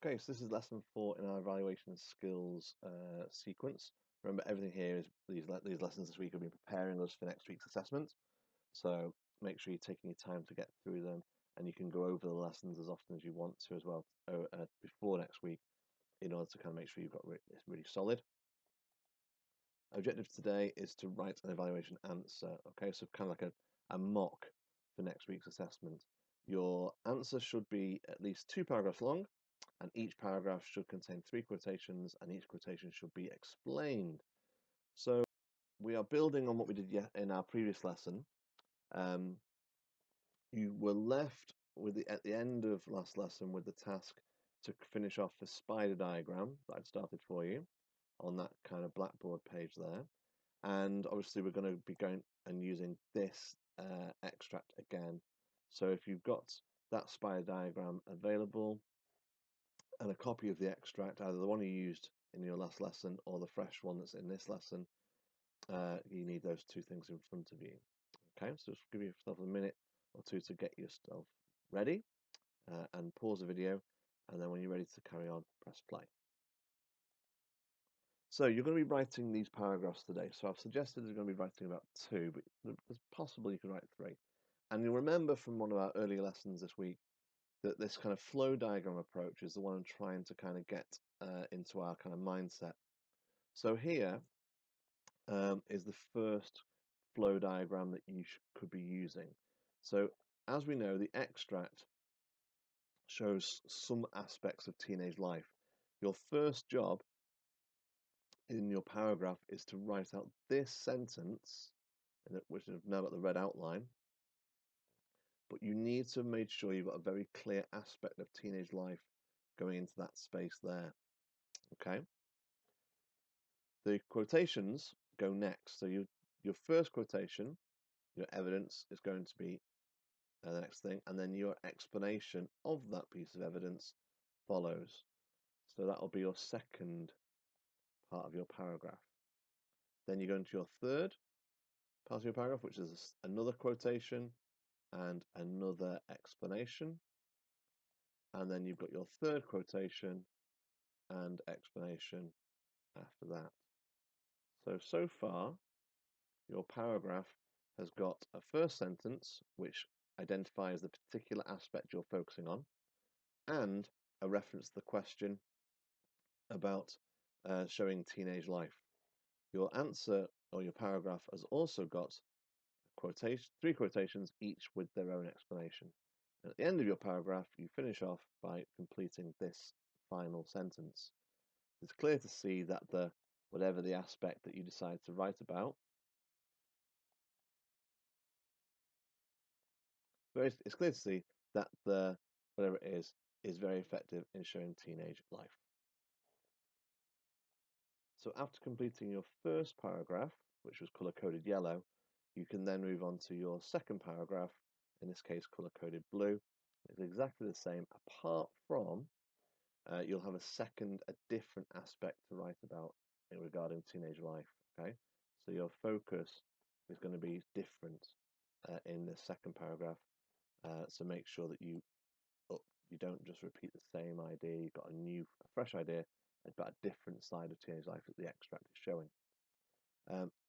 Okay, so this is lesson 4 in our evaluation skills sequence. Remember, everything here is these lessons this week have been preparing us for next week's assessment. So make sure you're taking your time to get through them, and you can go over the lessons as often as you want to as well before next week, in order to kind of make sure you've got it's really solid. Objective today is to write an evaluation answer. Okay, so kind of like a mock for next week's assessment. Your answer should be at least 2 paragraphs long, and each paragraph should contain 3 quotations, and each quotation should be explained. So we are building on what we did in our previous lesson. You were left with at the end of last lesson with the task to finish off the spider diagram that I'd started for you on that kind of Blackboard page there. And obviously we're going to be going and using this extract again. So if you've got that spider diagram available and a copy of the extract, either the one you used in your last lesson or the fresh one that's in this lesson, you need those 2 things in front of you. Okay, so just give yourself a minute or 2 to get yourself ready, and pause the video, and then when you're ready to carry on, press play. So you're going to be writing these paragraphs today. So I've suggested you're going to be writing about 2, but it's possible you can write 3. And you'll remember from one of our earlier lessons this week that this kind of flow diagram approach is the one I'm trying to kind of get into our kind of mindset. So here is the first flow diagram that you could be using. So as we know, the extract shows some aspects of teenage life. Your first job in your paragraph is to write out this sentence, which is now got the red outline, but you need to make sure you've got a very clear aspect of teenage life going into that space there. Okay. The quotations go next. So your first quotation, your evidence, is going to be the next thing, and then your explanation of that piece of evidence follows. So that will be your second part of your paragraph. Then you go into your third part of your paragraph, which is another quotation and another explanation. And then you've got your third quotation and explanation after that. So far, your paragraph has got a first sentence, which identifies the particular aspect you're focusing on, and a reference to the question about showing teenage life. Your answer or your paragraph has also got 3 quotations, each with their own explanation. And at the end of your paragraph, you finish off by completing this final sentence. It's clear to see that whatever the aspect that you decide to write about, it's clear to see that whatever it is very effective in showing teenage life. So after completing your first paragraph, which was color-coded yellow, you can then move on to your second paragraph, in this case color-coded blue. It's exactly the same, apart from you'll have a different aspect to write about regarding teenage life. Okay, so your focus is going to be different in the second paragraph. So make sure that you don't just repeat the same idea. You've got a fresh idea about a different side of teenage life that the extract is showing.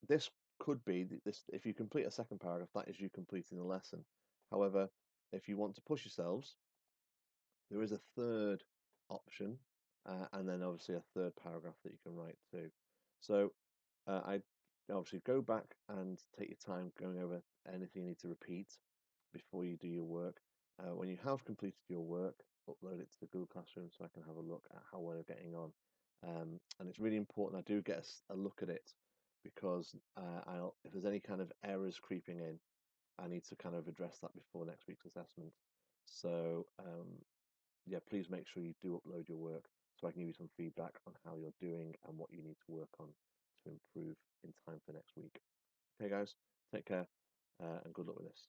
This could be if you complete a second paragraph, that is you completing the lesson. However, if you want to push yourselves, there is a third option, and then obviously a third paragraph that you can write too. So I obviously go back and take your time going over anything you need to repeat before you do your work. When you have completed your work, upload it to the Google Classroom so I can have a look at how we're getting on. And it's really important I do get a look at it, because if there's any kind of errors creeping in, I need to kind of address that before next week's assessment. So yeah, please make sure you do upload your work so I can give you some feedback on how you're doing and what you need to work on to improve in time for next week. Okay, guys, take care and good luck with this.